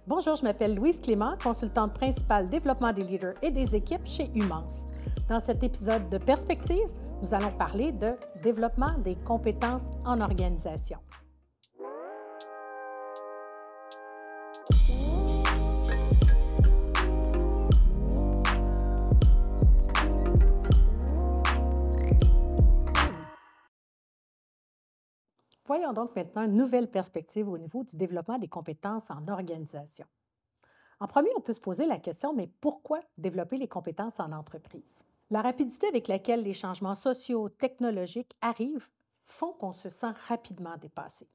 Bonjour, je m'appelle Louise Clément, consultante principale développement des leaders et des équipes chez Humance. Dans cet épisode de Perspective, nous allons parler de développement des compétences en organisation. Voyons donc maintenant une nouvelle perspective au niveau du développement des compétences en organisation. En premier, on peut se poser la question, mais pourquoi développer les compétences en entreprise? La rapidité avec laquelle les changements sociaux, technologiques arrivent font qu'on se sent rapidement dépassé.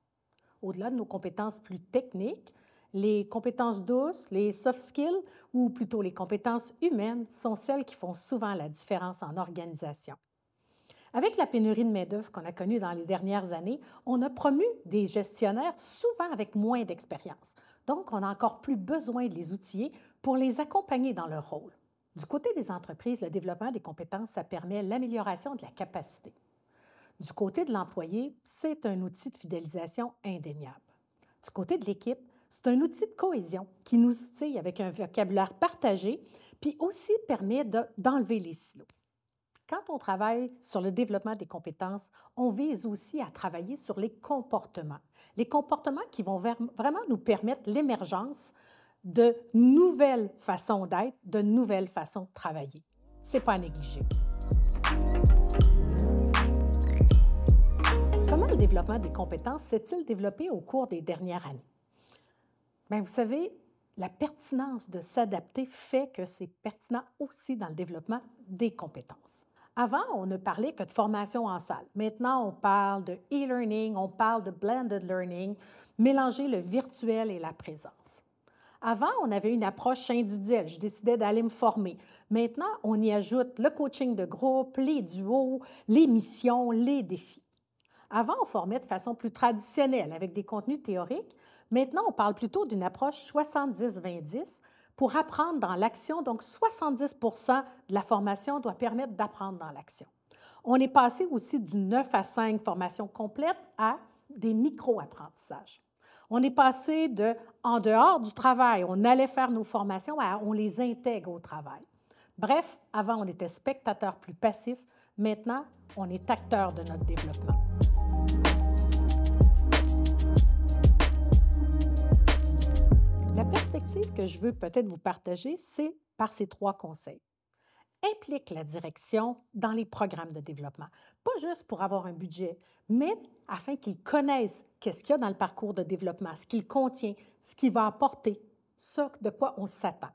Au-delà de nos compétences plus techniques, les compétences douces, les soft skills, ou plutôt les compétences humaines, sont celles qui font souvent la différence en organisation. Avec la pénurie de main-d'œuvre qu'on a connue dans les dernières années, on a promu des gestionnaires souvent avec moins d'expérience. Donc, on a encore plus besoin de les outiller pour les accompagner dans leur rôle. Du côté des entreprises, le développement des compétences, ça permet l'amélioration de la capacité. Du côté de l'employé, c'est un outil de fidélisation indéniable. Du côté de l'équipe, c'est un outil de cohésion qui nous outille avec un vocabulaire partagé, puis aussi permet d'enlever les silos. Quand on travaille sur le développement des compétences, on vise aussi à travailler sur les comportements. Les comportements qui vont vraiment nous permettre l'émergence de nouvelles façons d'être, de nouvelles façons de travailler. Ce n'est pas à négliger. Comment le développement des compétences s'est-il développé au cours des dernières années? Bien, vous savez, la pertinence de s'adapter fait que c'est pertinent aussi dans le développement des compétences. Avant, on ne parlait que de formation en salle. Maintenant, on parle de e-learning, on parle de blended learning, mélanger le virtuel et la présence. Avant, on avait une approche individuelle. Je décidais d'aller me former. Maintenant, on y ajoute le coaching de groupe, les duos, les missions, les défis. Avant, on formait de façon plus traditionnelle avec des contenus théoriques. Maintenant, on parle plutôt d'une approche 70-20-10 pour apprendre dans l'action. Donc, 70 de la formation doit permettre d'apprendre dans l'action. On est passé aussi du 9 à 5 formation complète à des micro-apprentissages. On est passé de en dehors du travail, on allait faire nos formations, à on les intègre au travail. Bref, avant, on était spectateur plus passif. Maintenant, on est acteur de notre développement. La perspective que je veux peut-être vous partager, c'est par ces 3 conseils. Implique la direction dans les programmes de développement, pas juste pour avoir un budget, mais afin qu'ils connaissent qu'est-ce qu'il y a dans le parcours de développement, ce qu'il contient, ce qu'il va apporter, ce de quoi on s'attend.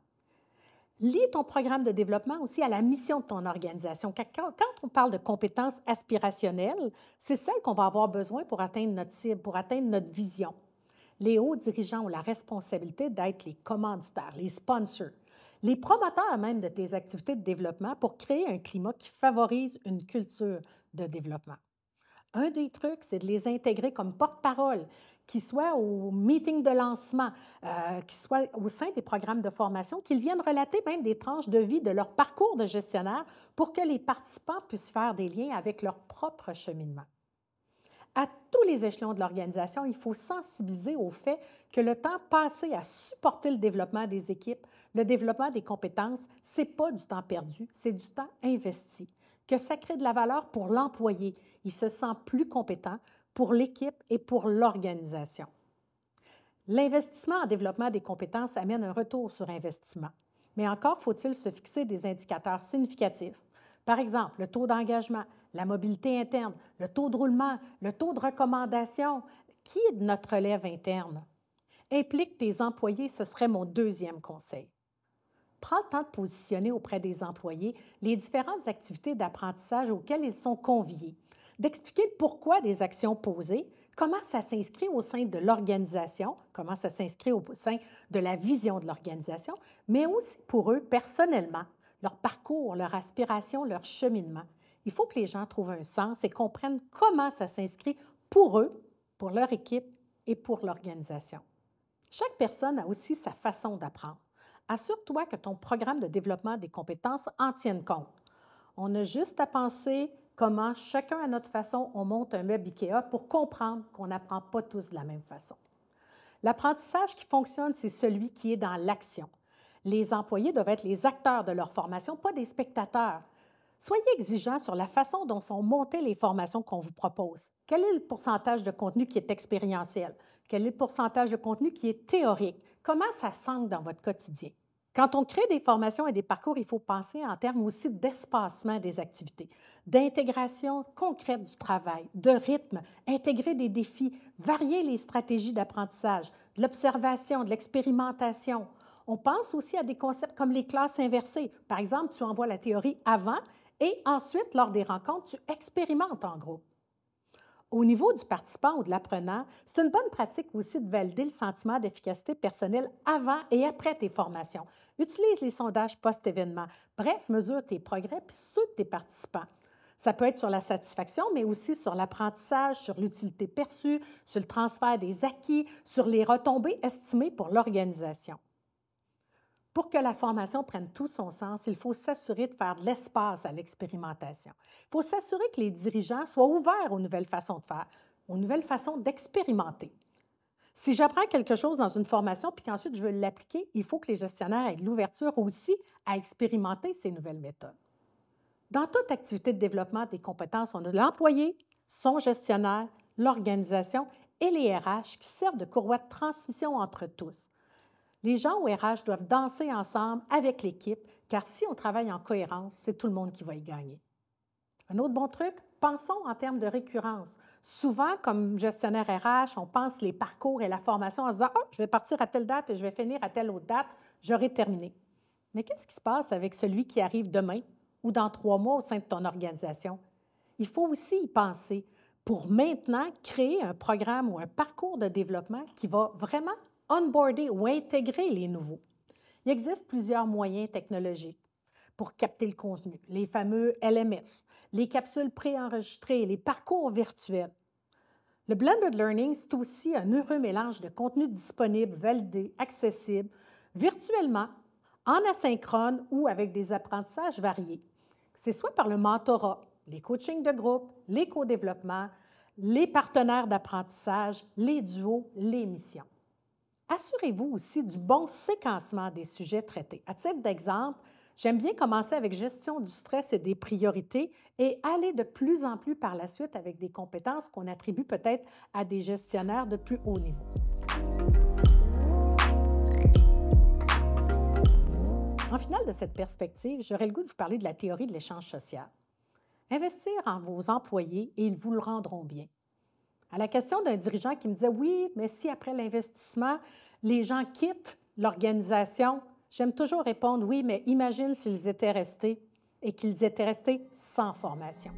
Lie ton programme de développement aussi à la mission de ton organisation. Quand on parle de compétences aspirationnelles, c'est celles qu'on va avoir besoin pour atteindre notre cible, pour atteindre notre vision. Les hauts dirigeants ont la responsabilité d'être les commanditaires, les sponsors, les promoteurs même de tes activités de développement pour créer un climat qui favorise une culture de développement. Un des trucs, c'est de les intégrer comme porte-parole, qu'ils soient au meeting de lancement, qu'ils soient au sein des programmes de formation, qu'ils viennent relater même des tranches de vie de leur parcours de gestionnaire pour que les participants puissent faire des liens avec leur propre cheminement. À tous les échelons de l'organisation, il faut sensibiliser au fait que le temps passé à supporter le développement des équipes, le développement des compétences, ce n'est pas du temps perdu, c'est du temps investi. Que ça crée de la valeur pour l'employé. Il se sent plus compétent pour l'équipe et pour l'organisation. L'investissement en développement des compétences amène un retour sur investissement. Mais encore faut-il se fixer des indicateurs significatifs. Par exemple, le taux d'engagement, la mobilité interne, le taux de roulement, le taux de recommandation. Qui est de notre relève interne? Implique tes employés, ce serait mon deuxième conseil. Prends le temps de positionner auprès des employés les différentes activités d'apprentissage auxquelles ils sont conviés, d'expliquer le pourquoi des actions posées, comment ça s'inscrit au sein de l'organisation, comment ça s'inscrit au sein de la vision de l'organisation, mais aussi pour eux personnellement, leur parcours, leur aspiration, leur cheminement. Il faut que les gens trouvent un sens et comprennent comment ça s'inscrit pour eux, pour leur équipe et pour l'organisation. Chaque personne a aussi sa façon d'apprendre. Assure-toi que ton programme de développement des compétences en tienne compte. On a juste à penser comment chacun à notre façon, on monte un meuble IKEA pour comprendre qu'on n'apprend pas tous de la même façon. L'apprentissage qui fonctionne, c'est celui qui est dans l'action. Les employés doivent être les acteurs de leur formation, pas des spectateurs. Soyez exigeants sur la façon dont sont montées les formations qu'on vous propose. Quel est le pourcentage de contenu qui est expérientiel? Quel est le pourcentage de contenu qui est théorique? Comment ça s'ancre dans votre quotidien? Quand on crée des formations et des parcours, il faut penser en termes aussi d'espacement des activités, d'intégration concrète du travail, de rythme, intégrer des défis, varier les stratégies d'apprentissage, de l'observation, de l'expérimentation. On pense aussi à des concepts comme les classes inversées. Par exemple, tu envoies la théorie avant et ensuite, lors des rencontres, tu expérimentes en groupe. Au niveau du participant ou de l'apprenant, c'est une bonne pratique aussi de valider le sentiment d'efficacité personnelle avant et après tes formations. Utilise les sondages post-événement. Bref, mesure tes progrès puis ceux de tes participants. Ça peut être sur la satisfaction, mais aussi sur l'apprentissage, sur l'utilité perçue, sur le transfert des acquis, sur les retombées estimées pour l'organisation. Pour que la formation prenne tout son sens, il faut s'assurer de faire de l'espace à l'expérimentation. Il faut s'assurer que les dirigeants soient ouverts aux nouvelles façons de faire, aux nouvelles façons d'expérimenter. Si j'apprends quelque chose dans une formation puis qu'ensuite je veux l'appliquer, il faut que les gestionnaires aient de l'ouverture aussi à expérimenter ces nouvelles méthodes. Dans toute activité de développement des compétences, on a l'employé, son gestionnaire, l'organisation et les RH qui servent de courroie de transmission entre tous. Les gens au RH doivent danser ensemble avec l'équipe, car si on travaille en cohérence, c'est tout le monde qui va y gagner. Un autre bon truc, pensons en termes de récurrence. Souvent, comme gestionnaire RH, on pense les parcours et la formation en se disant « Ah, je vais partir à telle date et je vais finir à telle autre date, j'aurai terminé. » Mais qu'est-ce qui se passe avec celui qui arrive demain ou dans 3 mois au sein de ton organisation? Il faut aussi y penser pour maintenant créer un programme ou un parcours de développement qui va vraiment onboarder ou intégrer les nouveaux. Il existe plusieurs moyens technologiques pour capter le contenu, les fameux LMS, les capsules préenregistrées, les parcours virtuels. Le blended learning, c'est aussi un heureux mélange de contenu disponible, validé, accessible, virtuellement, en asynchrone ou avec des apprentissages variés. C'est soit par le mentorat, les coachings de groupe, les co-développements, les partenaires d'apprentissage, les duos, les missions. Assurez-vous aussi du bon séquencement des sujets traités. À titre d'exemple, j'aime bien commencer avec gestion du stress et des priorités et aller de plus en plus par la suite avec des compétences qu'on attribue peut-être à des gestionnaires de plus haut niveau. En finale de cette perspective, j'aurais le goût de vous parler de la théorie de l'échange social. Investir en vos employés et ils vous le rendront bien. À la question d'un dirigeant qui me disait « Oui, mais si après l'investissement, les gens quittent l'organisation », j'aime toujours répondre « Oui, mais imagine s'ils étaient restés et qu'ils étaient restés sans formation. »